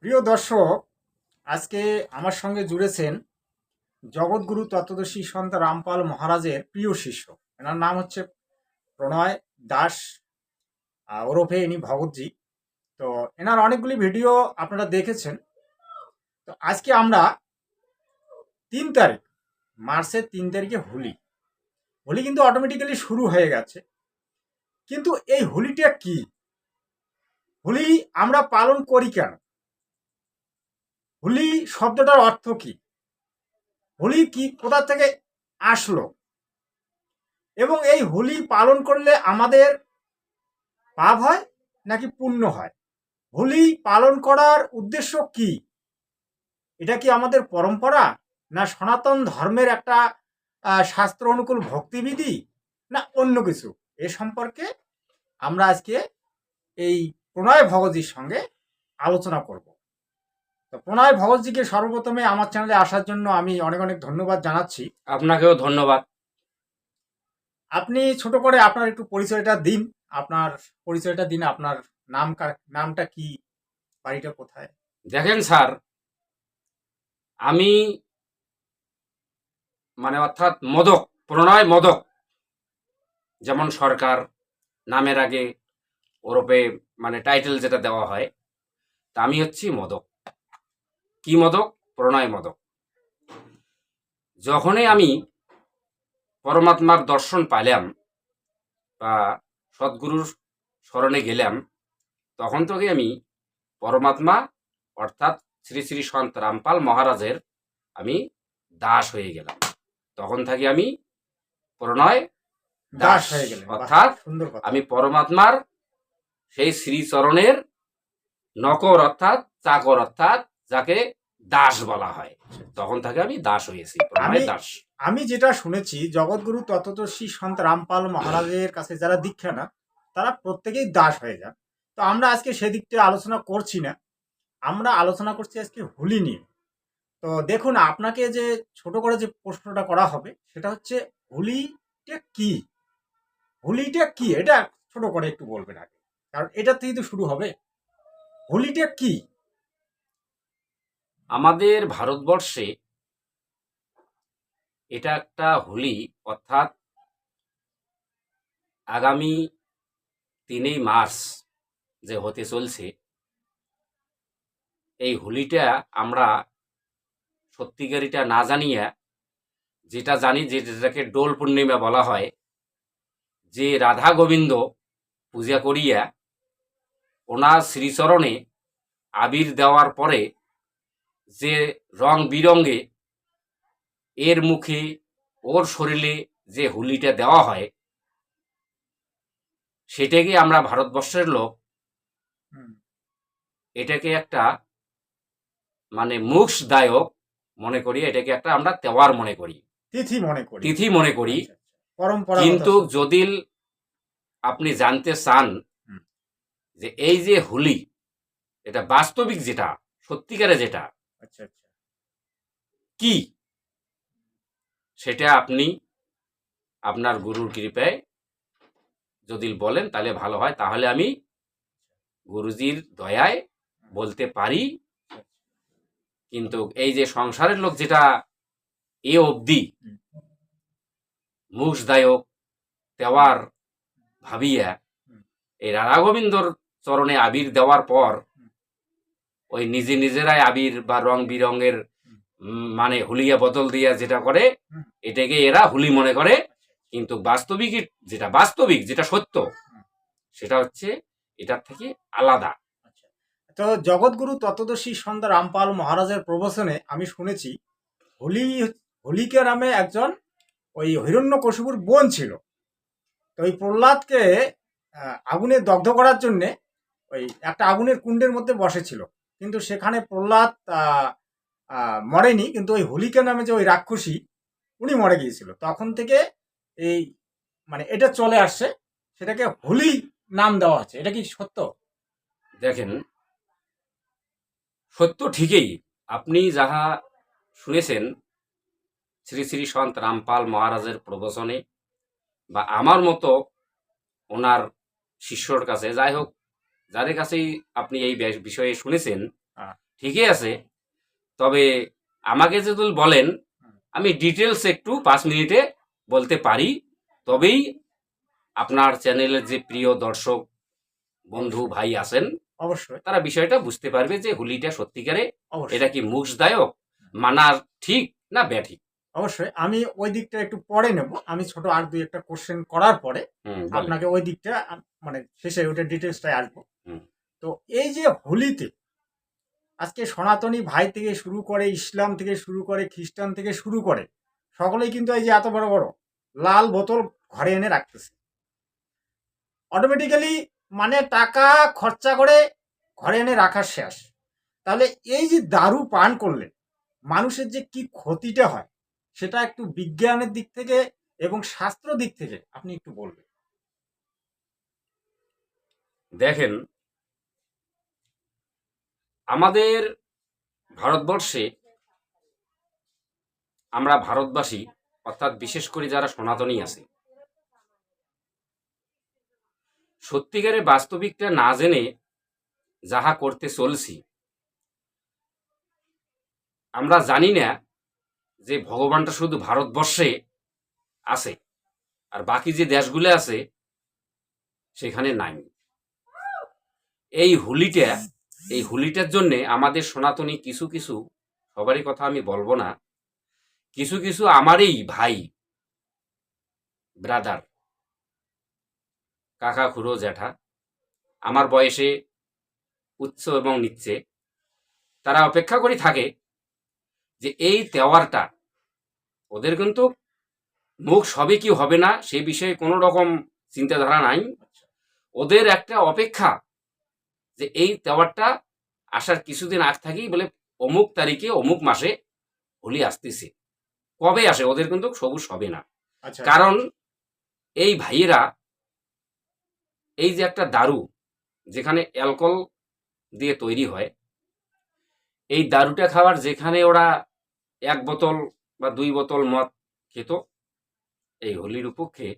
প্রিয় দর্শক, আজকে আমার সঙ্গে জুড়েছেন জগৎগুরু তত্ত্বদর্শী সন্ত রামপাল মহারাজের প্রিয় শিষ্য। এনার নাম হচ্ছে প্রণয় দাস, ওরফে ইনি ভগৎজি। তো এনার অনেকগুলি ভিডিও আপনারা দেখেছেন। তো আজকে আমরা 3 তারিখ, মার্চের 3 তারিখে হোলি। হোলি কিন্তু অটোমেটিক্যালি শুরু হয়ে গেছে, কিন্তু এই হোলিটা কি? হোলি আমরা পালন করি কেন? হোলি শব্দটার অর্থ কি? হোলি কি কোথা থেকে আসলো? এবং এই হোলি পালন করলে আমাদের পাপ হয় নাকি পুণ্য হয়? হোলি পালন করার উদ্দেশ্য কি? এটা কি আমাদের পরম্পরা, না সনাতন ধর্মের একটা শাস্ত্র অনুকূল ভক্তিবিধি, না অন্য কিছু? এ সম্পর্কে আমরা আজকে এই প্রণয় ভগতজির সঙ্গে আলোচনা করব। তো প্রণয় ভগতজিকে সর্বপ্রথমে আমার চ্যানেলে আসার জন্য আমি অনেক অনেক ধন্যবাদ জানাচ্ছি। আপনাকেও ধন্যবাদ। আপনি ছোট করে আপনার একটু পরিচয়টা দিন। আপনার পরিচয়টা দিন। আপনার নামটা কি, বাড়িটা কোথায়? দেখেন স্যার, আমি অর্থাৎ মদক, প্রণয় মদক, যেমন সরকার নামের আগে ওরপে টাইটেল যেটা দেওয়া হয়, তা আমি হচ্ছি মদক। কি মদক? প্রণয় মদক। যখনই আমি পরমাত্মার দর্শন পাইলাম বা সদ্গুরুর স্মরণে গেলাম, তখন থেকে আমি পরমাত্মা অর্থাৎ শ্রী শ্রী সন্ত রামপাল মহারাজের আমি দাস হয়ে গেলাম। তখন থাকি আমি প্রণয় দাস হয়ে গেলেন। অর্থাৎ সুন্দর কথা। আমি পরমাত্মার সেই শ্রীচরণের নকর অর্থাৎ চাকর, অর্থাৎ যাকে দাস বলা হয়, তখন থেকে আমি দাস হয়েছি, প্রণয় দাস। আমি যেটা শুনেছি, জগৎগুরু তত্ত্বদর্শী সন্ত রামপাল মহারাজের কাছে যারা দীক্ষা না, তারা প্রত্যেকেই দাস হয়ে যান। তো আমরা আজকে সেদিকটা আলোচনা করছি না, আমরা আলোচনা করছি আজকে হোলি নিয়ে। তো দেখুন, আপনাকে যে ছোট করে যে প্রশ্নটা করা হবে সেটা হচ্ছে, হোলিটা কি? হোলিটা কি এটা ছোট করে একটু বলবেন আগে, কারণ এটা থেকেই তো শুরু হবে। হোলিটা কি? আমাদের ভারতবর্ষে এটা একটা হোলি, অর্থাৎ আগামী 3 মার্চ যে হতে চলছে, এই হোলিটা আমরা সত্যিকারিটা না জানিয়া, যেটা জানি যেটাকে ডোল পূর্ণিমা বলা হয়, যে রাধা গোবিন্দ পূজা করিয়া ওনার শ্রীচরণে আবির দেওয়ার পরে যে রং বিরঙ্গে এর মুখে ওর শরীরে যে হোলিটা দেওয়া হয়, সেটাকে আমরা ভারতবর্ষের লোক এটাকে একটা মুখদায়ক মনে করি, এটাকে একটা আমরা তেওয়ার মনে করি, তিথি মনে করি। পরম্পরা। কিন্তু যদি আপনি জানতে চান যে এই যে হোলি, এটা বাস্তবিক যেটা, সত্যিকারে যেটা কি, সেটা আপনি আপনার গুরুর কৃপায় যদি বলেন তাহলে ভালো হয়। তাহলে আমি গুরুজির দয়ায় বলতে পারি। কিন্তু এই যে সংসারের লোক যেটা এ অবধি মুখদায়ক তেওয়ার ভাবিয়া এই রাধা গোবিন্দর চরণে আবির দেওয়ার পর ওই নিজেরাই আবির বা রং বিরঙের হুলিয়া বদল দিয়া যেটা করে, এটাকে এরা হোলি মনে করে। কিন্তু বাস্তবিক যেটা সত্য, সেটা হচ্ছে এটার থেকে আলাদা। তো জগৎগুরু তত্ত্বদর্শী সন্ত রামপাল মহারাজের প্রবচনে আমি শুনেছি, হোলিকা নামে একজন ওই হিরণ্যকশিপুর বোন ছিল। তো ওই প্রহ্লাদকে আগুনে দগ্ধ করার জন্যে ওই একটা আগুনের কুণ্ডের মধ্যে বসেছিল, কিন্তু সেখানে প্রহ্লাদ মরেনি, কিন্তু ওই হোলিকা নামে যে ওই রাক্ষসী, উনি মরে গিয়েছিল। তখন থেকে এই এটা চলে আসছে, সেটাকে হোলি নাম দেওয়া হচ্ছে। এটা কি সত্য? দেখেন, সত্য ঠিকই। আপনি যাহা শুনেছেন শ্রী শ্রী সন্ত রামপাল মহারাজের প্রবচনে, বা আমার মতো ওনার শিষ্যর কাছে, যাই হোক, যাদের কাছেই আপনি এই বিষয়ে শুনেছেন, ঠিকই আছে, তবে আমাকে যদি বলেন আমি ডিটেলস একটু 5 মিনিটে বলতে পারি, তবেই আপনার চ্যানেলের যে প্রিয় দর্শক বন্ধু ভাই আছেন অবশ্যই তারা বিষয়টা বুঝতে পারবে যে হোলিটা সত্যিকারে অবশ্যই এটা কি মুখদায়ক, মানা ঠিক না ব্যাঠিক। অবশ্যই আমি ওই দিকটা একটু পরে নেব। আমি ছোট আর দুই একটা কোশ্চেন করার পরে বলেন। আপনাকে ওই দিকটা মানে শেষে ওইটা ডিটেলসটাই আসবো। হুম, তো এই যে হোলিতে আজকে সনাতনী ভাই থেকে শুরু করে, ইসলাম থেকে শুরু করে, খ্রিস্টান থেকে শুরু করে সকলেই কিন্তু এই যে এত বড় বড় লাল বোতল ঘরে এনে রাখতেছে অটোমেটিক্যালি, মানে টাকা খরচা করে ঘরে এনে রাখার শেষ। তাহলে এই যে দারু পান করলে মানুষের যে কি ক্ষতিটা হয় সেটা একটু বিজ্ঞানের দিক থেকে এবং শাস্ত্র দিক থেকে আপনি একটু বলবেন। দেখেন আমাদের ভারতবর্ষে, আমরা ভারতবাসী অর্থাৎ বিশেষ করে যারা সনাতনী আছে, সত্যিকারে বাস্তবিকটা না জেনে যাহা করতে চলছি, আমরা জানি না যে ভগবানটা শুধু ভারতবর্ষে আছে আর বাকি যে দেশগুলো আছে সেখানে নাই। এই হোলিটার জন্য আমাদের সনাতনী কিছু কিছু, সবারই কথা আমি বলবো না, কিছু কিছু আমারই ভাই ব্রাদার, কাকা খুড়ো জ্যাঠা, আমার বয়সে উচ্চ এবং নিচ্ছে, তারা অপেক্ষা করে থাকে যে এই তেওয়ারটা ওদের কিন্তু মুখ সবে কি হবে না সে বিষয়ে কোনো রকম চিন্তাধারা নাই। ওদের একটা অপেক্ষা যে এই তেওয়ারটা আসার কিছুদিন আগ থেকেই বলে অমুক তারিখে অমুক মাসে হোলি আসতেছে, কবে আসে ওদের কিন্তু সবুজ হবে না। আচ্ছা, কারণ এই ভাইয়েরা এই যে একটা দারু যেখানে অ্যালকোহল দিয়ে তৈরি হয়, এই দারুটা খাওয়ার যেখানে ওরা 1 বোতল বা 2 বোতল মদ খেত এই হোলির উপলক্ষে,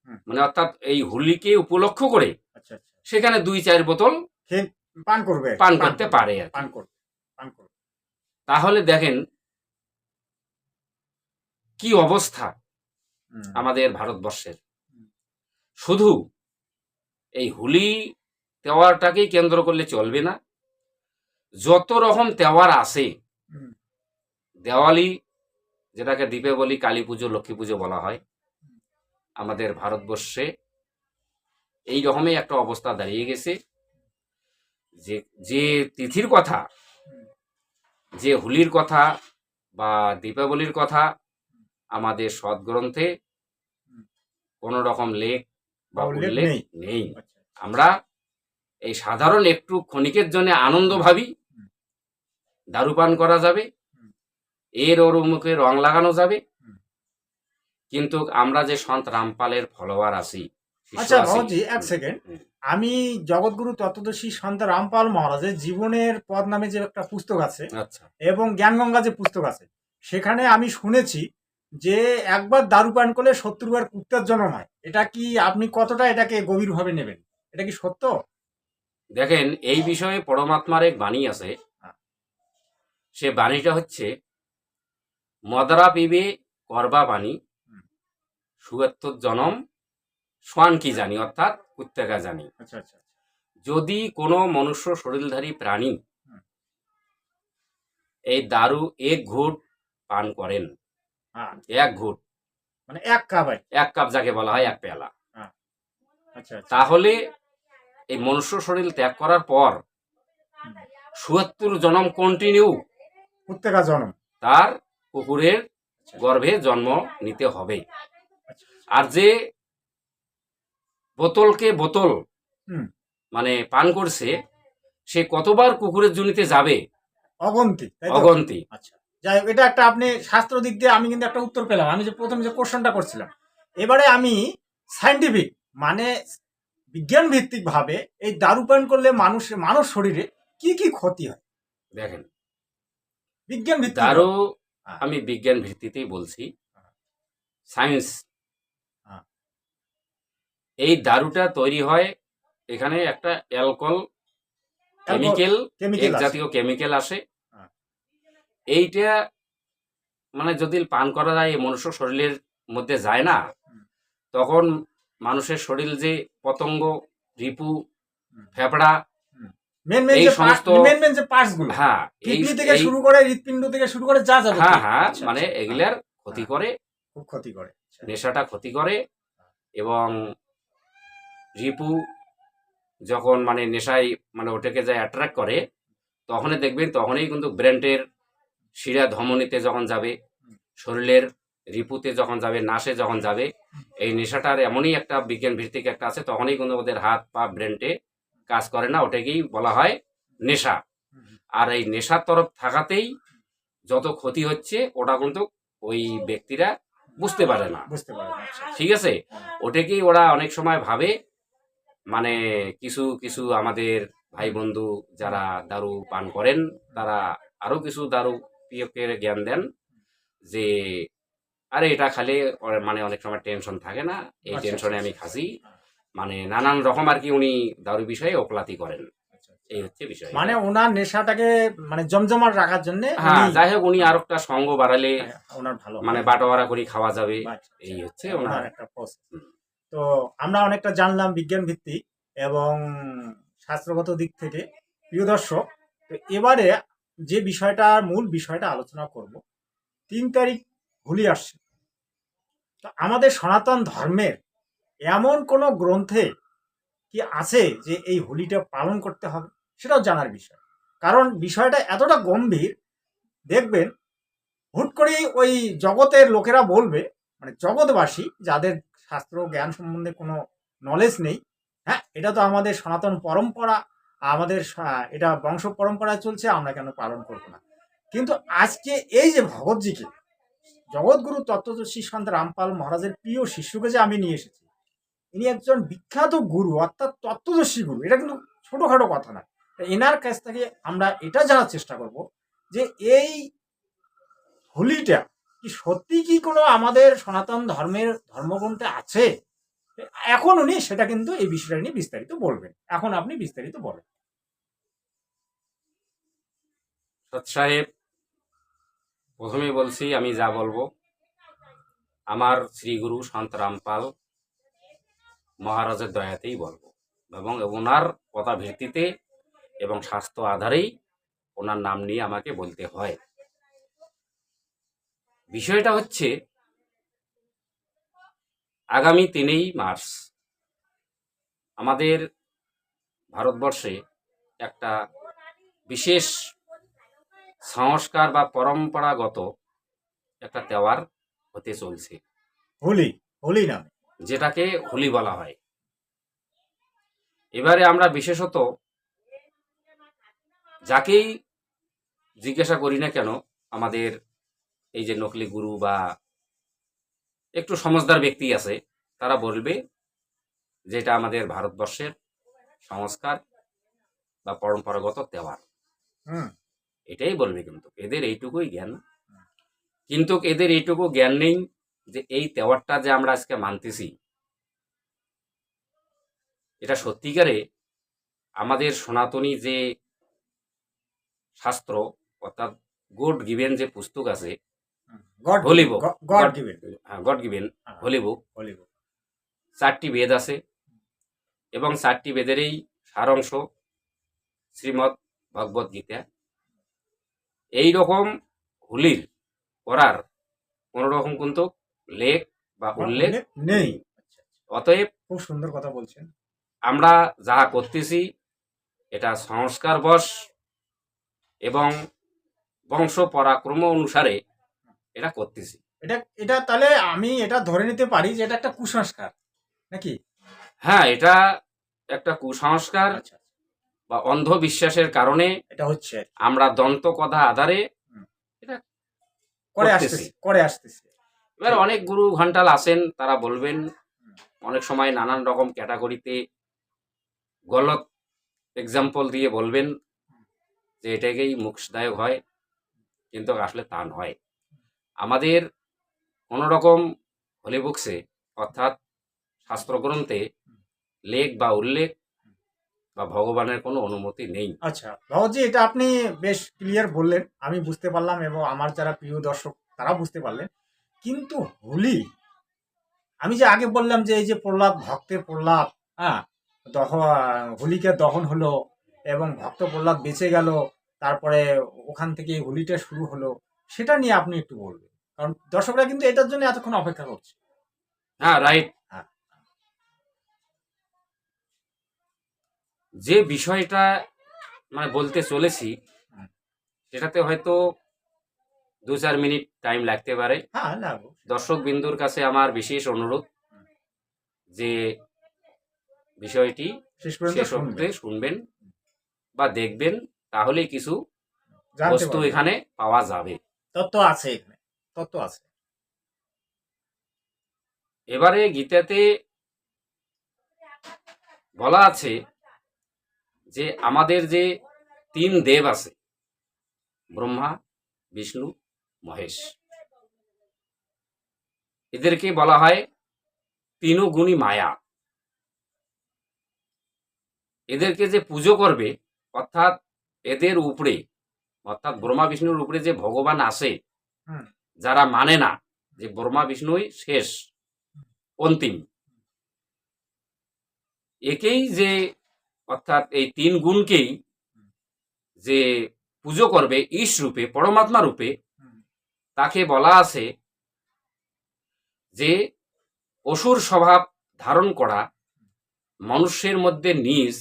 হুম, মানে অর্থাৎ এই হোলিকে উপলক্ষ করে আচ্ছা আচ্ছা, সেখানে 2-4 বোতল খেয়ে পান করবে, পান করতে পারে আর কি। পান করবে, পান করবে। তাহলে দেখেন কি অবস্থা হুম, আমাদের ভারতবর্ষের। হুম, শুধু এই হোলি তেওয়ারটাকেই কেন্দ্র করলে চলবে না, যত রকম তেওয়ার আছে, হুম, দেওয়ালি যেটাকে দ্বীপে বলি, কালী পুজো, লক্ষ্মী পুজো বলা হয়, আমাদের ভারতবর্ষে এই রকমই একটা অবস্থা দাঁড়িয়ে গেছে যে যে তিথির কথা, হুম, যে হোলির কথা বা দীপাবলির কথা আমাদের সদ্গ্রন্থে হুম, কোনো রকম লেখ বা বা উল্লেখ উল্লেখ নেই। নেই। আচ্ছা, আমরা এই সাধারণ একটু ক্ষণিকের জন্য আনন্দ ভাবি, হুম, দারু পান করা যাবে, হুম, এর ওর মুখে রং লাগানো যাবে, হুম। কিন্তু আমরা যে সন্ত রামপালের ফলোয়ার আছি, শিষ্য আচ্ছা আছি। বাবুজি, এক সেকেন্ড। আমি জগৎগুরু তত্ত্বদর্শী সন্ত রামপাল মহারাজের জীবনের পথ নামে যে একটা পুস্তক আছে আচ্ছা, এবং জ্ঞানগঙ্গা যে পুস্তক আছে, সেখানে আমি শুনেছি যে একবার দারু পান করলে 70 বার কুত্তার জন্ম হয়। এটা কি, আপনি কতটা এটাকে গভীরভাবে নেবেন? এটা কি সত্য? দেখেন এই বিষয়ে পরমাত্মার এক বাণী আছে, হ্যাঁ, সে বাণীটা হচ্ছে মদরা পিবে করবা বাণী, হুম, ৭৪ জনম সোয়ান কি জানি, অর্থাৎ কুত্তেকা জানি। আচ্ছা আচ্ছা, যদি কোনো মনুষ্য শরীরধারী প্রাণী হুম, এই দারু 1 ঘুট পান করেন, হ্যাঁ, 1 ঘুট, মানে এক কাপ আর কি। 1 কাপ যাকে বলা হয় 1 পেয়ালা, হ্যাঁ, আচ্ছা আচ্ছা, তাহলে এই মনুষ্য শরীর ত্যাগ করার পর হুম, ৭৪ জনম কন্টিনিউ প্রত্যেকা জন্ম। তার কুকুরের আচ্ছা গর্ভে জন্ম নিতে হবে। আচ্ছা, আর যে বোতলকে বোতল হুম, মানে পান করছে, সে কতবার কুকুরের জুনিতে যাবে, অগন্তি, তাই তো? অগন্তি। আচ্ছা, যাই হোক, এটা একটা আপনি শাস্ত্র দিক দিয়ে আমি কিন্তু একটা উত্তর পেলাম। আমি যে প্রথম যে কোশ্চেনটা করছিলাম, এবারে আমি সায়েন্টিফিক, মানে বিজ্ঞান ভিত্তিক ভাবে এই দারু পান করলে মানব শরীরে কি কি ক্ষতি হয় দেখেন বিজ্ঞান ভিত্তিক দারু, হ্যাঁ, আমি বিজ্ঞান ভিত্তিতেই বলছি, সায়েন্স। হ্যাঁ, এই দারুটা তৈরি হয় এখানে একটা অ্যালকোহল কেমিক্যাল, কেমিক্যাল এক আছে। জাতীয় কেমিক্যাল আসে। হ্যাঁ। এইটা মানে যদি পান করা যায়, মনুষ্য শরীরের মধ্যে যায় না, হুম। তখন মানুষের শরীর যে পতঙ্গ, রিপু, হুম। ফেফড়া, মেন মেন এই যে সমস্ত, মেন মেন যে পার্টস গুলো, হ্যাঁ এই কিডনি থেকে এই শুরু করে হৃৎপিণ্ড থেকে শুরু করে যা যাবে, হ্যাঁ হ্যাঁ আচ্ছা, মানে আচ্ছা, এগুলার ক্ষতি হ্যাঁ, করে, খুব ক্ষতি করে। আচ্ছা। নেশাটা ক্ষতি করে। এবং রিপু যখন মানে নেশায় মানে ওটাকে যায় অ্যাট্রাক্ট করে, তখনই দেখবেন, তখনই কিন্তু ব্রেনের শিরা ধমনীতে যখন যাবে, শরীরের রিপুতে যখন যাবে, নাসে যখন যাবে, এই নেশাটার এমনই একটা বিজ্ঞান ভিত্তিক একটা আছে, তখনই কিন্তু ওদের হাত পা ব্রেনটে কাজ করে না, ওটাকেই বলা হয় নেশা। হুম, হুম, আর এই নেশার তরফ থাকাতেই যত ক্ষতি হচ্ছে, ওটা কিন্তু ওই ব্যক্তিরা বুঝতে পারে না, বুঝতে পারবেন। আচ্ছা। ঠিক আছে। ওটাকেই ওরা অনেক সময় ভাবে, মানে কিছু কিছু আমাদের ভাই বন্ধু যারা দারু পান করেন, তারা আরো কিছু দারু প্রিয়কের জ্ঞান দেন যে আরে এটা খালি মানে অনেক সময় টেনশন থাকে না, এই আচ্ছা, টেনশনে আচ্ছা, আমি আচ্ছা। খাসি, মানে নানান রকম আর কি উনি দারু বিষয়ে ওকলাতি করেন। আচ্ছা, আচ্ছা। এই হচ্ছে বিষয়। মানে ওনার নেশাটাকে মানে জমজমাট রাখার জন্য হ্যাঁ, উনি, যাই হোক, উনি আর একটা সঙ্গ বাড়ালে হ্যাঁ, ওনার ভালো মানে হয়। বাটোয়ারা করে খাওয়া যাবে, আচ্ছা, এই আচ্ছা। হচ্ছে ওনার ওনার। একটা প্রসেস। হুম। তো আমরা অনেকটা জানলাম বিজ্ঞান ভিত্তিক এবং শাস্ত্রগত দিক থেকে। প্রিয় দর্শক, তো এবারে যে বিষয়টা, মূল বিষয়টা আলোচনা করব, 3 তারিখ হোলি আসছে। তো আমাদের সনাতন ধর্মের এমন কোনো গ্রন্থে কি আছে যে এই হোলিটা পালন করতে হবে, সেটাও জানার বিষয়। কারণ বিষয়টা এতটা গম্ভীর, দেখবেন হুট করেই ওই জগতের লোকেরা বলবে, মানে জগৎবাসী যাদের শাস্ত্র জ্ঞান সম্বন্ধে কোনো নলেজ নেই, হ্যাঁ এটা তো আমাদের সনাতন পরম্পরা, আমাদের এটা বংশ পরম্পরায় চলছে, আমরা কেন পালন করব না। কিন্তু আজকে এই যে ভগৎজিকে, জগৎগুরু তত্ত্বদর্শী সন্ত রামপাল মহারাজের প্রিয় শিষ্যকে যে আমি নিয়ে এসেছি, ইনি একজন বিখ্যাত গুরু, অর্থাৎ তত্ত্বদর্শী গুরু, এটা কিন্তু ছোটখাটো কথা না। এনার কাছ থেকে আমরা এটা জানার চেষ্টা করব যে এই হোলিটা কি সত্যি কি কোনো আমাদের সনাতন ধর্মের ধর্মগ্রন্থে আছে। এখন উনি সেটা কিন্তু এই বিষয়টা নিয়ে বিস্তারিত বলবেন। এখন আপনি বিস্তারিত বলেন। সৎ সাহেব, প্রথমেই বলছি, আমি যা বলবো আমার শ্রীগুরু সন্ত রামপাল মহারাজের দয়াতেই বলবো, এবং ওনার কথা ভিত্তিতে এবং স্বাস্থ্য আধারেই ওনার নাম নিয়ে আমাকে বলতে হয়। বিষয়টা হচ্ছে, আগামী 3 মার্চ আমাদের ভারতবর্ষে একটা বিশেষ সংস্কার বা পরম্পরাগত একটা তেওয়ার হতে চলছে, হোলি, হোলি নামে। যেটাকে হোলি বলা হয়। এবারে আমরা বিশেষত যাকেই জিজ্ঞাসা করি না কেন, আমাদের এই যে নকলি গুরু বা একটু সমঝদার ব্যক্তি আছে, তারা বলবে যে এটা আমাদের ভারতবর্ষের সংস্কার বা পরম্পরাগত তেওয়ার, হুম। এটাই বলবে। কিন্তু এদের এইটুকুই জ্ঞান, কিন্তু এদের এইটুকু জ্ঞান নেই যে এই তেওয়ারটা যে আমরা আজকে মানতেছি, এটা সত্যিকারে আমাদের সনাতনী যে শাস্ত্র, অর্থাৎ গড গিভেন যে পুস্তক আছে, গড হোলি বুক, গড গিভেন। হ্যাঁ গড গিভেন হোলি বুক, হোলি বুক। 4টি বেদ আছে, এবং 4টি বেদেরই সারাংশ শ্রীমৎ ভগবত গীতা। এই রকম হোলির করার কোন রকম কিন্তু লেখ বা উল্লেখ নেই। অতএব খুব সুন্দর কথা বলছেন। আমরা যাহা করতেছি এটা সংস্কার বশ এবং বংশ পরাক্রম অনুসারে এটা করতেছি। এটা এটা তাহলে আমি এটা ধরে নিতে পারি যে এটা একটা কুসংস্কার নাকি? হ্যাঁ, এটা একটা কুসংস্কার আচ্ছা, বা অন্ধবিশ্বাসের কারণে এটা হচ্ছে আমরা দন্ত কথা আধারে হুম। এটা করে করতেছি। আসতেছি, করে আসতেছি। এবার ঠিক। অনেক গুরু ঘন্টাল আছেন, তারা বলবেন অনেক সময় নানান রকম ক্যাটাগরিতে গলত এক্সাম্পল দিয়ে বলবেন যে এটাকেই মোক্ষদায়ক হয়, কিন্তু আসলে তা নয়। আমাদের কোনো রকম হোলি বুকসে, অর্থাৎ শাস্ত্রগ্রন্থে লেখ বা উল্লেখ বা ভগবানের কোনো অনুমতি নেই। আচ্ছা ভগৎজি, এটা আপনি বেশ ক্লিয়ার বললেন, আমি বুঝতে পারলাম এবং আমার যারা প্রিয় দর্শক তারা বুঝতে পারলেন। কিন্তু হোলি, আমি যে আগে বললাম যে এই যে প্রহ্লাদ, ভক্তের প্রহ্লাদ, হ্যাঁ, হোলিকা দহন হলো এবং ভক্ত প্রহ্লাদ বেঁচে গেল, তারপরে ওখান থেকে হোলিটা শুরু হলো, সেটা নিয়ে আপনি একটু বলবেন, কারণ দর্শকরা কিন্তু এটার জন্য এতক্ষণ অপেক্ষা করছে। হ্যাঁ, রাইট। হ্যাঁ। যে বিষয়টা মানে বলতে চলেছি হুম। সেটাতে হয়তো 2-4 মিনিট টাইম লাগতে পারে। হ্যাঁ, লাগো। দর্শক বিন্দুর কাছে আমার বিশেষ অনুরোধ যে বিষয়টি শেষ পর্যন্ত শেষ শুনবেন, অবধি শুনবেন বা দেখবেন, তাহলেই কিছু জানতে বস্তু পারবেন। এখানে পাওয়া যাবে। তত্ত্ব আছে এখানে, তত্ত্ব আছে। এবারে গীতাতে বলা আছে যে আমাদের যে 3 দেব আছে, ব্রহ্মা, বিষ্ণু, মহেশ, এদেরকে বলা হয় তিনগুণী মায়া। এদেরকে যে পুজো করবে, অর্থাৎ এদের উপরে, অর্থাৎ ব্রহ্মা বিষ্ণুর উপরে যে ভগবান আসে, হুম। যারা মানে না যে ব্রহ্মা বিষ্ণুই শেষ, অন্তিম, একেই যে, অর্থাৎ এই 3 গুণকেই যে পুজো করবে ঈশ রূপে, পরমাত্মা রূপে, হুম। তাকে বলা আছে যে অসুর স্বভাব ধারণ করা, মনুষ্যের মধ্যে নিজ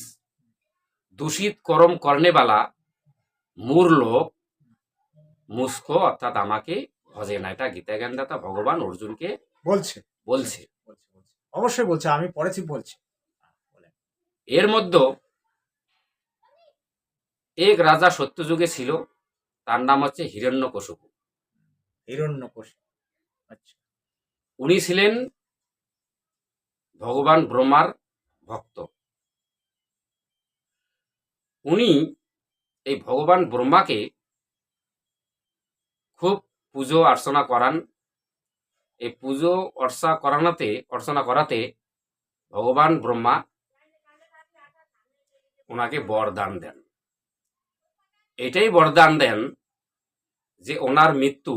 দূষিত কর্ম কর্নেবালা মূর লোক মুস্কো, অর্থাৎ আমাকে ভজে না। এটা গীতা জ্ঞানদাতা ভগবান অর্জুনকে বলছে, বলছে। বলছে, বলছে। অবশ্যই বলছে, আমি পড়েছি, বলছে। বলেন। এর মধ্যে এক রাজা সত্যযুগে ছিল, তার নাম হচ্ছে হিরণ্যকশিপু। হিরণ্যকশিপু। আচ্ছা। উনি ছিলেন ভগবান ব্রহ্মার ভক্ত। উনি এই ভগবান ব্রহ্মাকে খুব পুজো অর্চনা করান। এই পুজো অর্চনা করাতে ভগবান ব্রহ্মা ওনাকে বরদান দেন। এটাই বরদান দেন যে ওনার মৃত্যু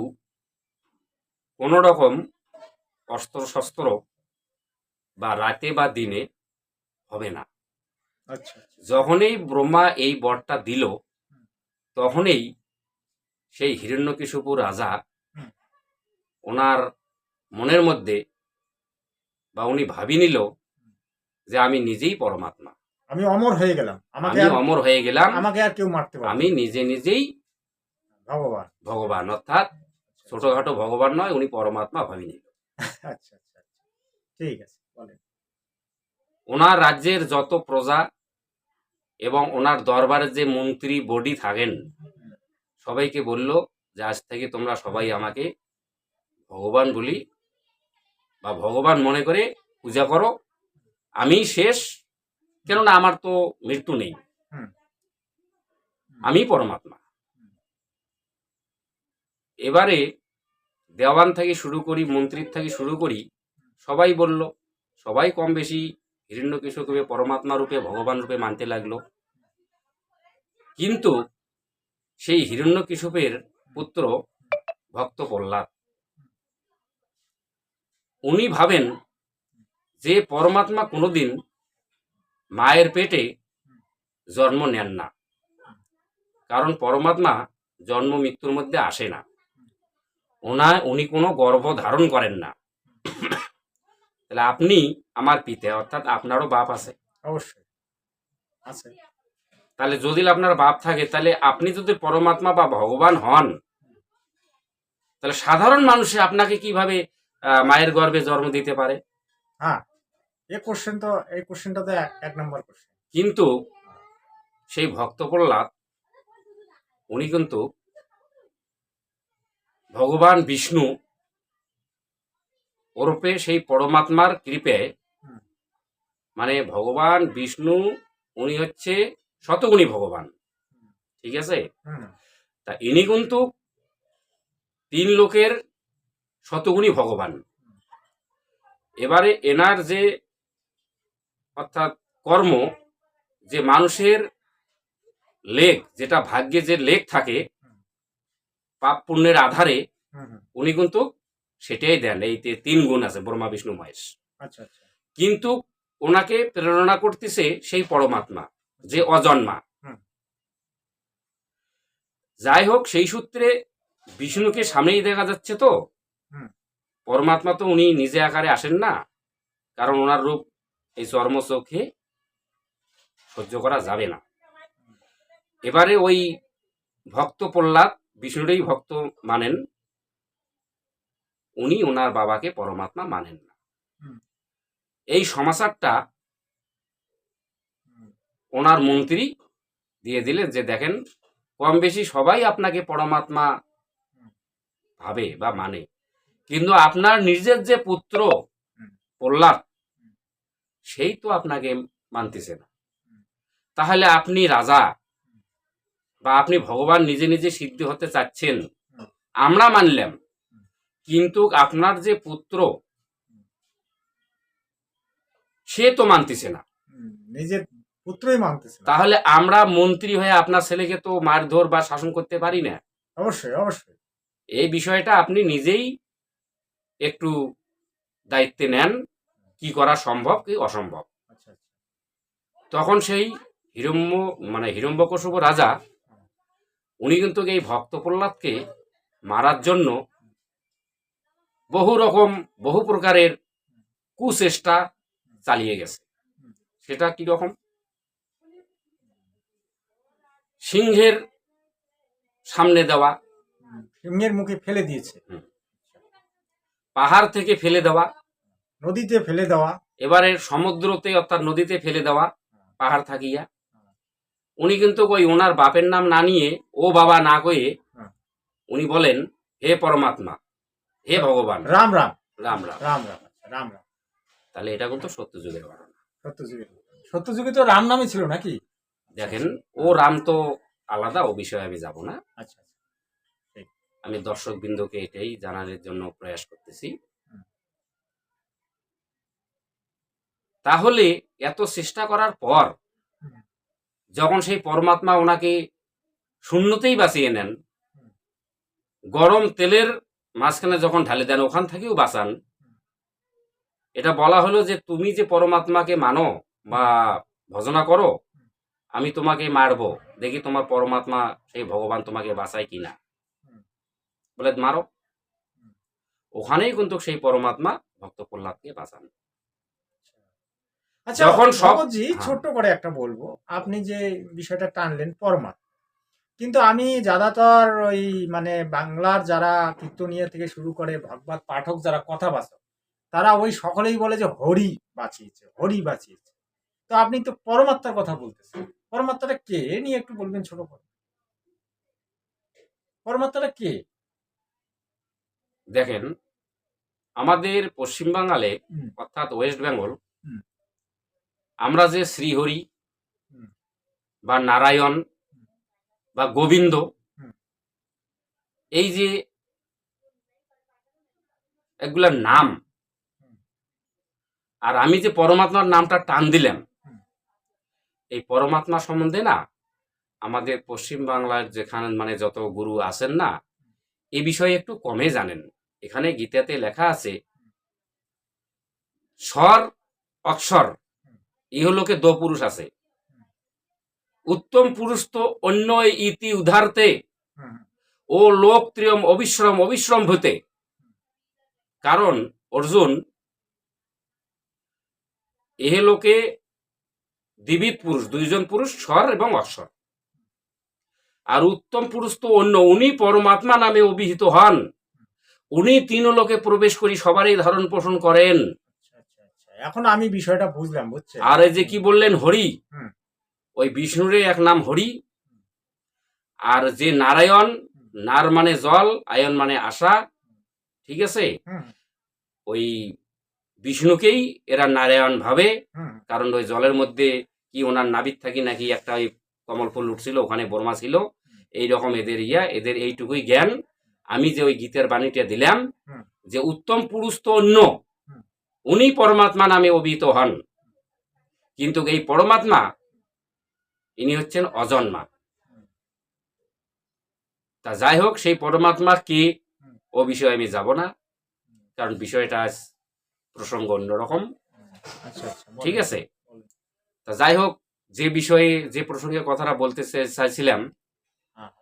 কোনো রকম অস্ত্র শস্ত্র বা রাতে বা দিনে হবে না। আচ্ছা। যখনই ব্রহ্মা এই বরটা দিল, তখনই সেই হিরণ্যকশিপু রাজা হুম। ওনার মনের মধ্যে বা উনি ভাবি নিল যে আমি নিজেই পরমাত্মা, আমি অমর হয়ে গেলাম, আমি অমর হয়ে গেলাম, আমাকে আর কেউ মারতে পারবে আমি না। নিজে নিজেই ভগবান। ভগবান, অর্থাৎ ছোটখাটো ভগবান নয়, উনি পরমাত্মা ভাবি নিল। আচ্ছা, আচ্ছা, আচ্ছা। ঠিক আছে, বলেন। ওনার রাজ্যের যত প্রজা এবং ওনার দরবারের যে মন্ত্রী বডি থাকেন, সবাইকে বলল যে আজ থেকে তোমরা সবাই আমাকে ভগবান বলি বা ভগবান মনে করে পূজা করো, আমি শেষ, কেননা আমার তো মৃত্যু নেই, হুম। আমি পরমাত্মা। এবারে দেওয়ান থেকে শুরু করি, মন্ত্রীর থেকে শুরু করি, সবাই বলল, সবাই কম বেশি হিরণ্যকশিপুকে পরমাত্মা রূপে, ভগবান রূপে মানতে লাগলো। কিন্তু সেই হিরণ্যকশিপুর পুত্র ভক্ত প্রহ্লাদ, উনি ভাবেন যে পরমাত্মা কোনোদিন মায়ের পেটে জন্ম নেন না, কারণ পরমাত্মা জন্ম মৃত্যুর মধ্যে আসে না, উনি কোনো গর্ভ ধারণ করেন না। তাহলে আপনি আমার পিতা, অর্থাৎ আপনারও বাপ আছে। অবশ্যই আছে। তাহলে যদি আপনার বাপ থাকে, তাহলে আপনি যদি পরমাত্মা বা ভগবান হন, তাহলে সাধারণ মানুষে আপনাকে কিভাবে মায়ের গর্ভে জন্ম দিতে পারে? হ্যাঁ, এই কোশ্চেনটা তো এক নম্বর কোশ্চেন। কিন্তু সেই ভক্ত প্রহ্লাদ, উনি কিন্তু ভগবান বিষ্ণু ওরূপে সেই পরমাত্মার কৃপায়, হুম। মানে ভগবান বিষ্ণু উনি হচ্ছে শতগুণী ভগবান, ঠিক আছে? হুম। তা ইনি কিন্তু 3 লোকের শতগুণী ভগবান। এবারে এনার যে, অর্থাৎ কর্ম, যে মানুষের লেখ, যেটা ভাগ্যে যে লেখ থাকে পাপ পুণ্যের আধারে, হুম হুম। উনি কিন্তু সেটাই দেন। এই 3 গুণ আছে ব্রহ্মা বিষ্ণু মহেশ, আচ্ছা আচ্ছা। কিন্তু ওনাকে প্রেরণা করতেছে সেই পরমাত্মা যে অজন্মা। হুম। যাই হোক, সেই সূত্রে বিষ্ণুকে সামনেই দেখা যাচ্ছে, তো হুম। পরমাত্মা তো উনি নিজে আকারে আসেন না, কারণ ওনার রূপ এই চর্ম চোখে সহ্য করা যাবে না। এবারে ওই ভক্ত প্রহ্লাদ বিষ্ণুরই ভক্ত মানেন, উনি ওনার বাবাকে পরমাত্মা মানেন না। হুম। এই সমাচারটা হুম। ওনার মন্ত্রী দিয়ে দিলেন যে দেখেন, কম বেশি সবাই আপনাকে পরমাত্মা ভাবে বা মানে, কিন্তু আপনার নিজের যে পুত্র হুম। প্রহ্লাদ, হুম। সেই তো আপনাকে মানতেছে না। হুম। তাহলে আপনি রাজা বা আপনি ভগবান নিজে নিজে সিদ্ধ হতে চাচ্ছেন, হুম। আমরা মানলাম, হুম। কিন্তু আপনার যে পুত্র সে তো মানতেছে না। হুম, নিজের পুত্রই মানতেছে না। তাহলে আমরা মন্ত্রী হয়ে আপনার ছেলেকে তো মারধর বা শাসন করতে পারি না। অবশ্যই অবশ্যই। এই বিষয়টা আপনি নিজেই একটু দায়িত্বে নেন, কি করা সম্ভব কি অসম্ভব। আচ্ছা আচ্ছা। তখন সেই হিরম্য হিরম্যকশিপু রাজা, উনি কিন্তু এই ভক্ত প্রহ্লাদকে মারার জন্য বহু রকম বহু প্রকারের কুচেষ্টা চালিয়ে গেছে। সেটা কি রকম? সিংহের সামনে দেওয়া, সিংহের মুখে ফেলে দিয়েছে, পাহাড় থেকে ফেলে দেওয়া, নদীতে ফেলে দেওয়া। এবারে সমুদ্রতে অর্থাৎ নদীতে ফেলে দেওয়া, পাহাড় থাকিয়া। উনি কিন্তু ওই ওনার বাপের নাম না নিয়ে, ও বাবা না কয়ে, উনি বলেন হে পরমাত্মা, হে ভগবান, রাম রাম রাম রাম। রাম রাম। আচ্ছা, রাম রাম। তাহলে এটা কিন্তু সত্যযুগের ঘটনা। সত্যযুগে, সত্যযুগে তো রাম নামই ছিল নাকি? দেখেন, ও রাম তো আলাদা, ও বিষয়ে আমি যাব না। আচ্ছা আচ্ছা। আমি দর্শক বিন্দুকে এটাই জানানোর জন্য প্রয়াস করতেছি। তাহলে এত চেষ্টা করার পর যখন সেই পরমাত্মা ওনাকে শূন্যতেই বাঁচিয়ে নেন, গরম তেলের মাঝখানে যখন ঢালে দেন, ওখান থেকেও বাঁচান। এটা বলা হলো যে তুমি যে পরমাত্মাকে মানো বা ভজনা করো, আমি তোমাকে মারবো, দেখি তোমার পরমাত্মা সেই ভগবান তোমাকে বাঁচায় কিনা। বলে মারো। ওখানেই কিন্তু সেই পরমাত্মা ভক্ত প্রহ্লাদকে বাঁচান। আচ্ছা যখন সব ভগৎজি, ছোট্ট করে একটা বলবো, আপনি যে বিষয়টা টানলেন পরমাত্মা, কিন্তু আমি যাদাতর ওই মানে বাংলার যারা কীর্তনীয় থেকে শুরু করে ভাগবত পাঠক যারা কথাবাচক, তারা ওই সকলেই বলে যে হরি বাঁচিয়েছে, হরি বাঁচিয়েছে। তো আপনি তো পরমাত্মার কথা বলতেছেন, পরমাত্মাটা কে এ নিয়ে একটু বলবেন ছোট করে। পরমাত্মাটা কে? দেখেন, আমাদের পশ্চিমবাংলায় হুম। অর্থাৎ ওয়েস্ট বেঙ্গল, হুম। আমরা যে শ্রীহরি হুম। বা নারায়ণ বা গোবিন্দ, হুম। এই যে এগুলার নাম, আর আমি যে পরমাত্মার নামটা টান দিলাম, এই পরমাত্মা সম্বন্ধে না আমাদের পশ্চিম বাংলার যেখানে যত গুরু আছেন না, এ বিষয়ে একটু কমে জানেন। এখানে গীতাতে লেখা আছে স্বর অক্ষর ইহলোকে দো পুরুষ আছে, উত্তম পুরুষ তো অন্য ইতি উদারতে, ও লোক ত্রিয়ম অবিশ্রম অবিশ্রম ভূতে। কারণ অর্জুন, এহলোকে দ্বিবিধ পুরুষ, দুইজন পুরুষ, স্বর এবং অক্ষর, আর উত্তম পুরুষ তো অন্য, উনি পরমাত্মা নামে অভিহিত হন, উনি তিন লোকে প্রবেশ করি সবারই ধারণ পোষণ করেন। এখন আমি বিষয়টা বুঝলাম, বুঝছেন? আর এই যে কি বললেন হরি, হুম। ওই বিষ্ণুরে এক নাম হরি। আর যে নারায়ণ, নার মানে জল, আয়ন মানে আশা, ঠিক আছে? হুম। ওই বিষ্ণুকেই এরা নারায়ণ ভাবে, হুম। কারণ ওই জলের মধ্যে কি ওনার নাবিত থাকি নাকি একটা ওই কমল ফুল উঠছিল, ওখানে বর্মা ছিল, এই রকম এদের এদের এইটুকুই জ্ঞান। আমি যে ওই গীতের বাণীটা দিলাম যে উত্তম পুরুষ তো অন্য, উনি পরমাত্মা নামে অভিহিত হন, কিন্তু এই পরমাত্মা ইনি হচ্ছেন অজন্মা। তা যাই হোক, সেই পরমাত্মা কে ও বিষয়ে আমি যাব না, কারণ বিষয়টা আজ প্রসঙ্গ অন্যরকম। আচ্ছা আচ্ছা, ঠিক বলেন, আছে। বলেন। তা যাই হোক, যে বিষয়ে যে প্রসঙ্গে কথাটা বলতে চাইছিলাম,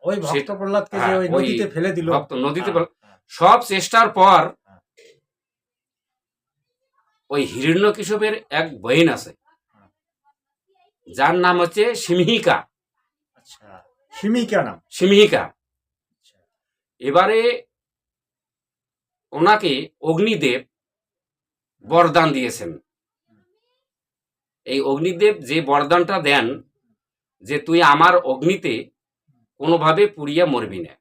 ওই ভক্ত প্রহ্লাদকে যে ওই ওই নদীতে ফেলে দিল। ভক্ত নদীতে হ্যাঁ, হ্যাঁ, সব চেষ্টার পর হ্যাঁ। ওই হিরণ্যকশিপুর এক বহিন আছে, যার নাম হচ্ছে সিমহিকা। আচ্ছা, সিমিকা নাম। সিমহিকা। আচ্ছা, এবারে ওনাকে অগ্নিদেব বরদান দিয়েছেন। এই অগ্নিদেব যে বরদানটা দেন যে তুই আমার অগ্নিতে কোনোভাবে পুড়িয়া মরবি না,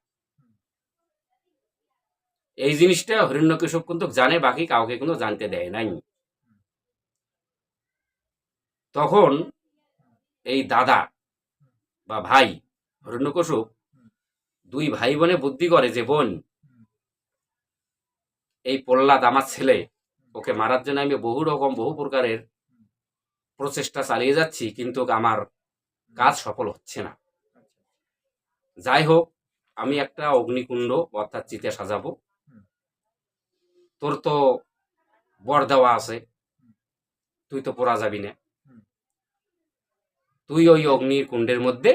এই জিনিসটা হিরণ্যকশিপু কিন্তু জানে, বাকি কাউকে কিন্তু জানতে দেয় নাই। তখন এই দাদা বা ভাই হিরণ্যকশিপু দুই ভাই বোনে বুদ্ধি করে যে বোন, এই প্রহ্লাদ আমার ছেলে, ওকে মারার জন্য আমি বহু রকম বহু প্রকারের প্রচেষ্টা চালিয়ে যাচ্ছি, কিন্তু আমার কাজ সফল হচ্ছে না। যাই হোক, আমি একটা অগ্নিকুণ্ড অর্থাৎ চিতা সাজাবো, তোর তো বর দেওয়া আছে, তুই তো পড়া যাবি না, তুই ওই অগ্নির কুণ্ডের মধ্যে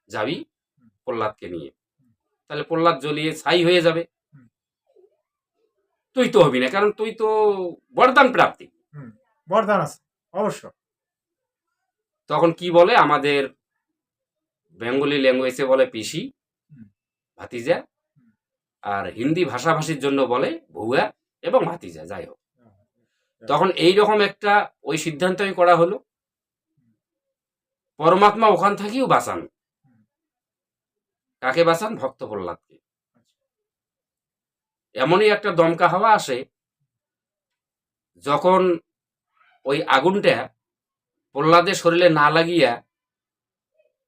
যাবি প্রহ্লাদকে নিয়ে, তাহলে প্রহ্লাদ জ্বলিয়ে ছাই হয়ে যাবে, তুই তো হবি না, কারণ তুই তো বরদান প্রাপ্তি। বরদান আছে অবশ্য। তখন কি বলে, আমাদের বেঙ্গলি ল্যাঙ্গুয়েজে বলে পিসি, ভাতিজা, আর হিন্দি ভাষাভাষীর জন্য বলে ভুয়া এবং ভাতিজা। যাই হোক, তখন এইরকম একটা ওই সিদ্ধান্তই করা হলো, পরমাত্মা ওখান থেকেও বাঁচান। কাকে বাঁচান? ভক্ত প্রহ্লাদকে। এমনই একটা দমকা হাওয়া আসে, যখন ওই আগুনটা প্রহ্লাদের শরীরে না লাগিয়া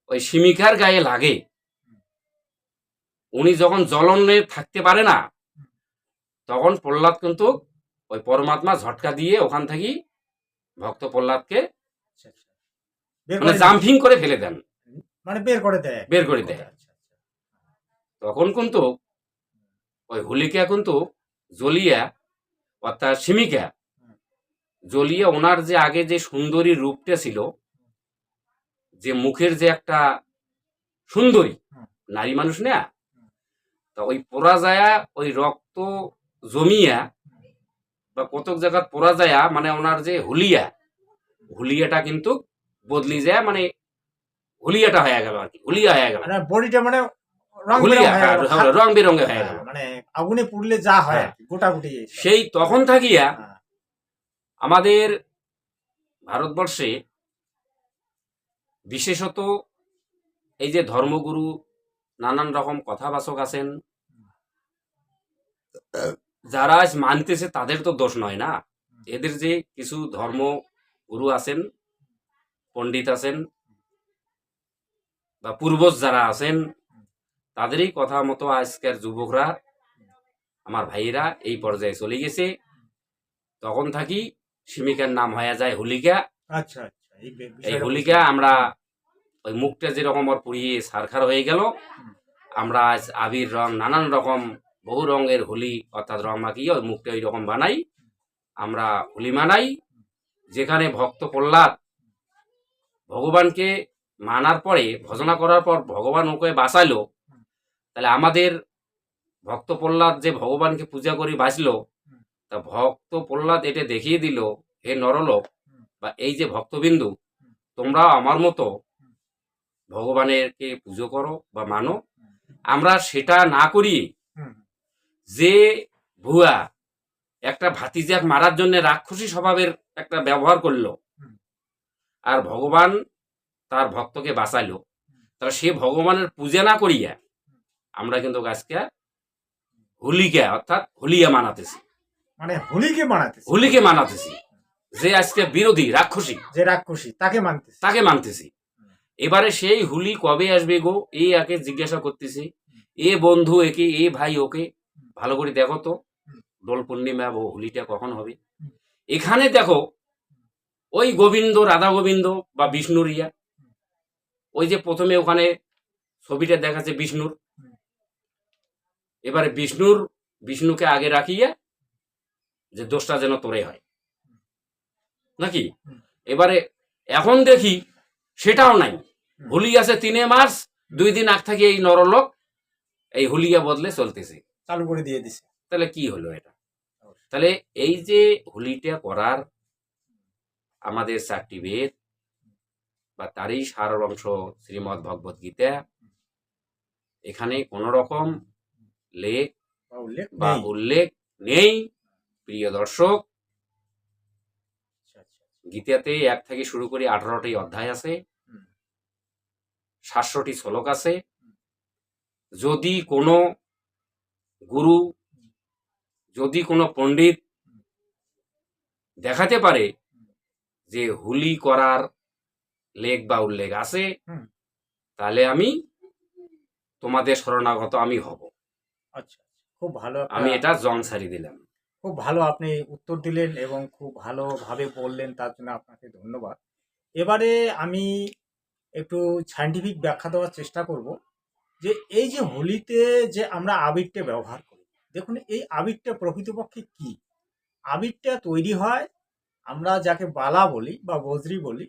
ওই সিমিকার গায়ে লাগে, উনি যখন জ্বলনে থাকতে পারে না, তখন প্রহ্লাদ কিন্তু ওই পরমাত্মা ঝটকা দিয়ে ওখান থেকেই ভক্ত প্রহ্লাদকে মানে জাম্পিং করে ফেলে দেন, মানে বের করে দেয়, বের করে দেয়। তখন কিন্তু ওই হোলিকা কিন্তু জ্বলিয়া, অর্থাৎ সিমিকা জ্বলিয়ে ওনার যে আগে যে সুন্দরী রূপটা ছিল, যে মুখের যে একটা সুন্দরী নারী মানুষ না, তা ওই পোড়া যায়া ওই রক্ত জমিয়া বা কতক জায়গা পোড়া যায়া, মানে ওনার যে হুলিয়াটা কিন্তু বদলি যায়, মানে হুলিয়াটা হয়ে গেল আর কি, হুলিয়া হয়ে গেল, বডিটা মানে রং বেরঙে হয়ে গেল, মানে আগুনে পুড়লে যা হয় গোটাগুটি। সেই তখন থাকিয়া আমাদের ভারতবর্ষে বিশেষত এই যে ধর্মগুরু নানান রকম কথাবাচক আছেন, যারা আজ মানতেছে তাদের তো দোষ নয় না, এদের যে কিছু ধর্মগুরু আছেন, পণ্ডিত আছেন বা পূর্বজ যারা আছেন, তাদেরই কথা মতো আজকের যুবকরা, আমার ভাইয়েরা এই পর্যায়ে চলে গেছে। তখন থাকি সিমিকার নাম হয়ে যায় হোলিকা। আচ্ছা আচ্ছা, এই হোলিকা আমরা ওই মুখটা যেরকম ওর পুড়িয়ে সারখার হয়ে গেল, আমরা আজ আবির রং নানান রকম বহু রঙের হোলি অর্থাৎ রং মাখিয়ে ওই মুখটা ওই রকম বানাই, আমরা হোলি মানাই। যেখানে ভক্ত প্রহ্লাদ ভগবানকে মানার পরে, ভজনা করার পর ভগবান ওকে বাঁচাইলো, তাহলে আমাদের ভক্ত প্রহ্লাদ যে ভগবানকে পূজা করে বাঁচলো, তা ভক্ত প্রহ্লাদ এটা দেখিয়ে দিল, হে নরলোক বা এই যে ভক্তবিন্দু, তোমরা আমার মতো ভগবানেরকে পুজো করো বা মানো। আমরা সেটা না করি, যে ভুয়া একটা ভাতিজাক মারার জন্য রাক্ষসী স্বভাবের একটা ব্যবহার করলো, আর ভগবান তার ভক্তকে বাঁচাইলো, তাহলে সে ভগবানের পূজা না করিয়া আমরা কিন্তু আজকে হোলিকা অর্থাৎ হোলিয়া মানাতেছি, মানে হোলিকে মানাতেছি, যে আজকে বিরোধী রাক্ষসী, যে রাক্ষসী তাকে মানতেছি। এবারে সেই হোলি কবে আসবে গো, এ একে জিজ্ঞাসা করতেছি, এ বন্ধু একে, এ ভাই ওকে, ভালো করে দেখো তো দোল পূর্ণিমা হোলিটা কখন হবে। এখানে দেখো ওই গোবিন্দ, রাধা গোবিন্দ বা বিষ্ণুর ইয়া, ওই যে প্রথমে ওখানে ছবিটা দেখাচ্ছে বিষ্ণুর, এবারে বিষ্ণুকে আগে রাখিয়া যে দোষটা যেন তোরে হয় নাকি। এবারে এখন দেখি সেটাও নাই, হোলি আছে 3 মার্চ, 2 দিন আগ থেকে এই নরলোক এই হোলিয়া বদলে চলতেছে, চালু করে দিয়ে দিছে। তাহলে কি হলো এটা? তাহলে এই যে হোলিটা করার আমাদের 4টি বেদ বা তারই সার অংশ শ্রীমদ্ ভগবত গীতা, এখানে কোন রকম লেখ বা উল্লেখ বা নেই। উল্লেখ নেই। প্রিয় দর্শক, আচ্ছা, আচ্ছা। গীতাতে 1 থেকে শুরু করে 18টি অধ্যায় আছে, হুম, 700টি শ্লোক আছে। যদি কোনো গুরু, যদি কোনো পণ্ডিত দেখাতে পারে যে হোলি করার লেখ বা উল্লেখ আছে, হুম, তাহলে আমি তোমাদের শরণাগত আমি হব। আচ্ছা, খুব ভালো আমি একটা, এটা জং ছাড়ি দিলাম। খুব ভালো আপনি উত্তর দিলেন এবং খুব ভালোভাবে বললেন, তার জন্য আপনাকে ধন্যবাদ। এবারে আমি একটু সায়েন্টিফিক ব্যাখ্যা দেওয়ার চেষ্টা করব যে এই যে হোলিতে যে আমরা আবিরটা ব্যবহার করি, দেখুন এই আবিরটা প্রকৃতপক্ষে কি? আবিরটা তৈরি হয় আমরা যাকে বালা বলি বা বজরি বলি,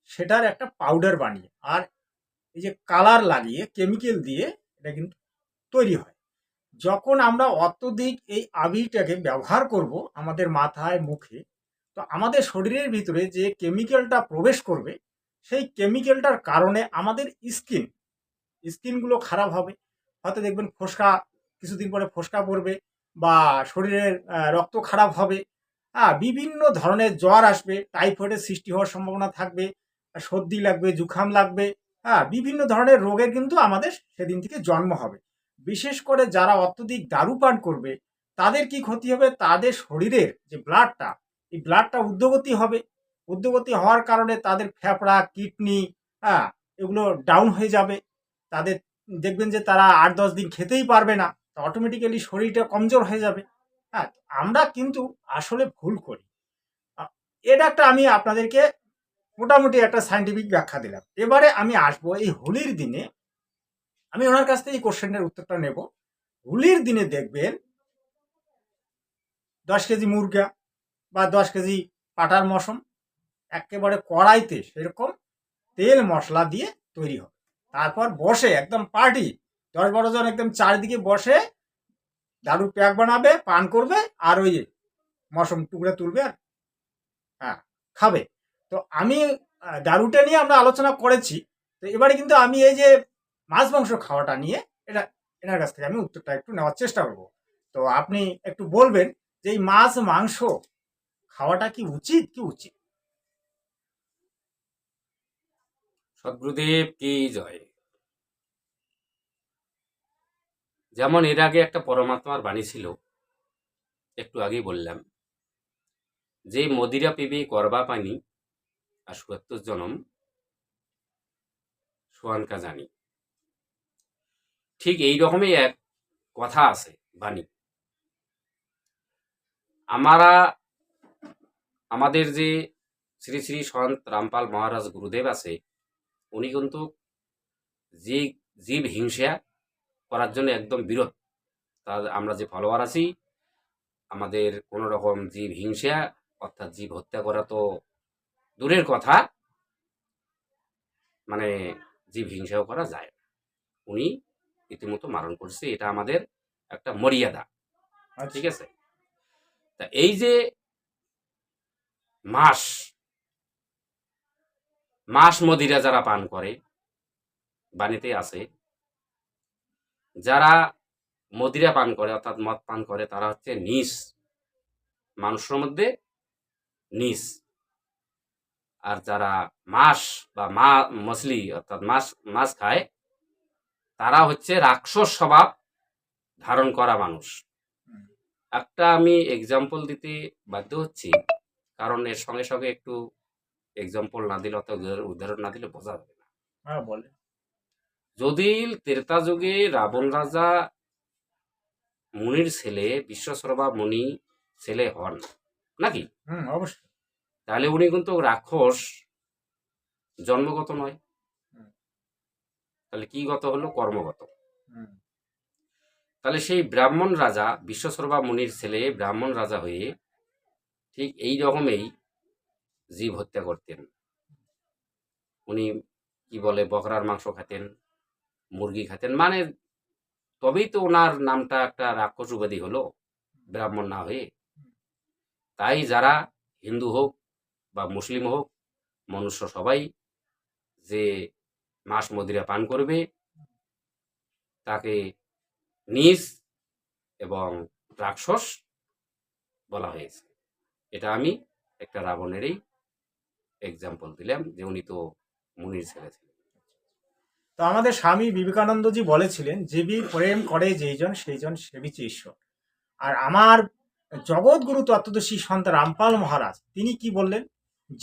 সেটার একটা পাউডার বানিয়ে, আর এই যে কালার লাগিয়ে কেমিক্যাল দিয়ে এটা কিন্তু তৈরি হয়। যখন আমরা অত্যধিক এই আবিরটাকে ব্যবহার করব আমাদের মাথায় মুখে, তো আমাদের শরীরের ভিতরে যে কেমিক্যালটা প্রবেশ করবে, সেই কেমিক্যালটার কারণে আমাদের স্কিনগুলো খারাপ হবে। হয়তো দেখবেন ফোসকা, কিছুদিন পরে ফোসকা পড়বে, বা শরীরের রক্ত খারাপ হবে। হ্যাঁ, বিভিন্ন ধরনের জ্বর আসবে, টাইফয়েডের সৃষ্টি হওয়ার সম্ভাবনা থাকবে, সর্দি লাগবে, জুখাম লাগবে। হ্যাঁ, বিভিন্ন ধরনের রোগের কিন্তু আমাদের সেদিন থেকে জন্ম হবে। বিশেষ করে যারা অত্যধিক দারু পান করবে, তাদের কি ক্ষতি হবে? তাদের শরীরের যে ব্লাডটা, এই ব্লাডটা ঊর্ধ্বগতি হবে। ঊর্ধ্বগতি হওয়ার কারণে তাদের ফেফড়া, কিডনি, হ্যাঁ, এগুলো ডাউন হয়ে যাবে। তাদের দেখবেন যে তারা 8-10 দিন খেতেই পারবে না, অটোমেটিক্যালি শরীরটা কমজোর হয়ে যাবে। হ্যাঁ, আমরা কিন্তু আসলে ভুল করি। এটা একটা আমি আপনাদেরকে মোটামুটি একটা সায়েন্টিফিক ব্যাখ্যা দিলাম। এবারে আমি আসবো এই হোলির দিনে, আমি ওনার কাছ থেকে এই কোশ্চেনের উত্তরটা নেব। হোলির দিনে দেখবেন 10 কেজি মুরগা বা 10 কেজি পাটার মশম একেবারে কড়াইতে সেরকম তেল মশলা দিয়ে তৈরি হবে। তারপর বসে একদম পার্টি, 10-12 জন একদম চারিদিকে বসে দারুর প্যাক বানাবে, পান করবে, আর ওই মশম টুকরে তুলবে আর হ্যাঁ খাবে। তো আমি দারুটা নিয়ে আমরা আলোচনা করেছি। তো এবারে কিন্তু আমি এই যে মাছ মাংস খাওয়াটা নিয়ে, এটা এনার কাছ থেকে আমি উত্তরটা একটু নেওয়ার চেষ্টা করব। তো আপনি একটু বলবেন যে এই মাছ মাংস খাওয়াটা কি উচিত কি উচিত? সদ্গুরুদেব কি জয়। যেমন এর আগে একটা পরমাত্মার বাণী ছিল, একটু আগেই বললাম, যে মদিরা পিবে করবা পানি আর ৭০ জনম সোয়ানকা জানি। ঠিক এই রকমই এক কথা আছে বাণী। আমাদের যে শ্রী শ্রী সন্ত রামপাল মহারাজ গুরুদেব আছে, উনি কিন্তু যে জীব হিংসা করার জন্য একদম বিরোধ। তার আমরা যে ফলোয়ার আছি, আমাদের কোনো রকম জীব হিংসা অর্থাৎ জীব হত্যা করা তো দূরের কথা, মানে জীব হিংসাও করা যায় না। উনি রীতিমতো মারণ করছে, এটা আমাদের একটা মর্যাদা। ঠিক আচ্ছা। আছে? তা এই যে মাস মাস মদিরা যারা পান করে, বাণীতে আছে, যারা মদিরা পান করে অর্থাৎ মদ পান করে, তারা হচ্ছে নিস, মানুষের মধ্যে নিস। আর যারা মাস বা মছলি অর্থাৎ মাছ খায়, তারা হচ্ছে রাক্ষস স্বভাব ধারণ করা মানুষ। হুম, একটা আমি এক্সাম্পল দিতে বাধ্য হচ্ছি, কারণ এর সঙ্গে সঙ্গে একটু এক্সাম্পল না দিলে অত উদাহরণ না দিলে বোঝা যাবে না। হ্যাঁ বলে। যদি ত্রেতা যুগে রাবণ রাজা মুনির ছেলে বিশ্বশ্রবা মুনি ছেলে হন নাকি, হুম, অবশ্যই। তাহলে উনি কিন্তু রাক্ষস জন্মগত নয়, হুম। তাহলে কি গত হলো? কর্মগত। হুম। তাহলে সেই ব্রাহ্মণ রাজা, বিশ্বশর্মা মুনির ছেলে ব্রাহ্মণ রাজা হয়ে ঠিক এই রকমেই জীব হত্যা করতেন। উনি কি বলে বকরার মাংস খেতেন, মুরগি খেতেন, মানে তবেই তো ওনার নামটা একটা রাক্ষস উপাধি হলো, ব্রাহ্মণ না হয়ে। তাই যারা হিন্দু হোক বা মুসলিম হোক, মনুষ্য সবাই যে মাস মদিরা পান করবে তাকে নীচ এবং রাক্ষস বলা হয়েছে। এটা আমি একটা রাবণেরই এক্সাম্পল দিলাম, যে উনি তো মুনির ছেলে ছিলেন। তো আমাদের স্বামী বিবেকানন্দজি বলেছিলেন, যেবি প্রেম করে যেইজন সেইজন সেবিছে ঈশ্বর। আর আমার জগৎগুরু তত্ত্বদর্শী সন্ত রামপাল মহারাজ তিনি কি বললেন,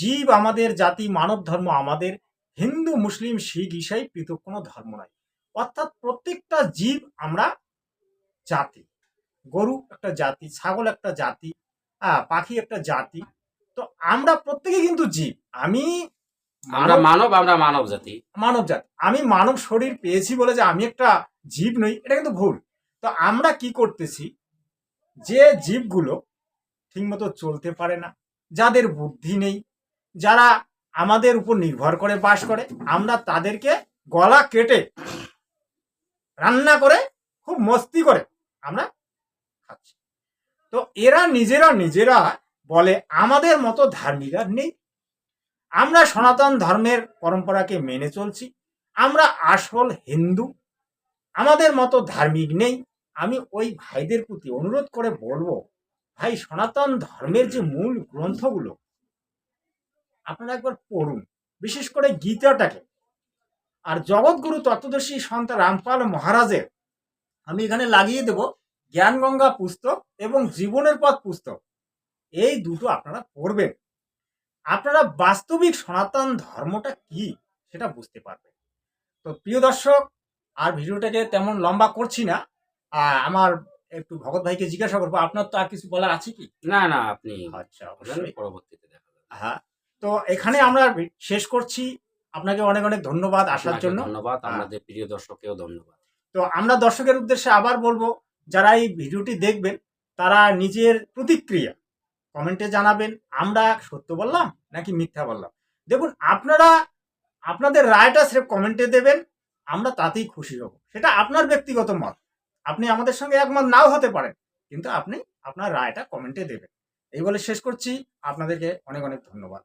জীব আমাদের জাতি, মানব ধর্ম আমাদের, হিন্দু মুসলিম শিখ ঈসাই পৃথক কোনো ধর্ম নয়। অর্থাৎ প্রত্যেকটা জীব আমরা জাতি। গরু একটা জাতি, ছাগল একটা জাতি, পাখি একটা জাতি। তো আমরা প্রত্যেকে কিন্তু জীব। আমি আমরা মানব মানব, আমরা মানব জাতি। মানব জাতি, আমি মানব শরীর পেয়েছি বলে যে আমি একটা জীব নই, এটা কিন্তু ভুল। তো আমরা কি করতেছি, যে জীবগুলো ঠিকমতো চলতে পারে না, যাদের বুদ্ধি নেই, যারা আমাদের উপর নির্ভর করে বাস করে, আমরা তাদেরকে গলা কেটে রান্না করে খুব মস্তি করে আমরা খাচ্ছি। তো এরা নিজেরা বলে আমাদের মতো ধার্মিক আর নেই, আমরা সনাতন ধর্মের পরম্পরাকে মেনে চলছি, আমরা আসল হিন্দু, আমাদের মতো ধার্মিক নেই। আমি ওই ভাইদের প্রতি অনুরোধ করে বলবো, ভাই সনাতন ধর্মের যে মূল গ্রন্থগুলো আপনারা একবার পড়ুন, বিশেষ করে গীতাটাকে। আর জগৎগুরু তত্ত্বদর্শী সন্ত রামপাল মহারাজের আমি এখানে লাগিয়ে দেব জ্ঞানগঙ্গা পুস্তক এবং জীবনের পথ পুস্তক, এই দুটো আপনারা পড়বেন, আপনারা বাস্তবিক সনাতন ধর্মটা কি সেটা বুঝতে পারবেন। তো প্রিয় দর্শক, আর ভিডিওটাকে তেমন লম্বা করছি না। আমার একটু ভগৎ ভাইকে জিজ্ঞাসা করবো, আপনার তো আর কিছু বলার আছে কি? না না, আপনি আচ্ছা, বলেন, অবশ্যই। পরবর্তীতে দেখা যাবে। হ্যাঁ, তো এখানে আমরা শেষ করছি। আপনাকে অনেক অনেক ধন্যবাদ আসার আপনাকে জন্য। ধন্যবাদ, হ্যাঁ। আমাদের প্রিয় দর্শককেও ধন্যবাদ। তো আমরা দর্শকের উদ্দেশ্যে আবার বলবো, যারা এই ভিডিওটি দেখবেন তারা নিজের প্রতিক্রিয়া কমেন্টে জানাবেন, আমরা সত্য বললাম নাকি মিথ্যা বললাম। দেখুন, আপনারা আপনাদের রায়টা স্রেফ কমেন্টে দেবেন, আমরা তাতেই খুশি হব। সেটা আপনার ব্যক্তিগত মত, আপনি আমাদের সঙ্গে একমত নাও হতে পারেন, কিন্তু আপনি আপনার রায়টা কমেন্টে দেবেন। এই বলে শেষ করছি, আপনাদেরকে অনেক অনেক ধন্যবাদ।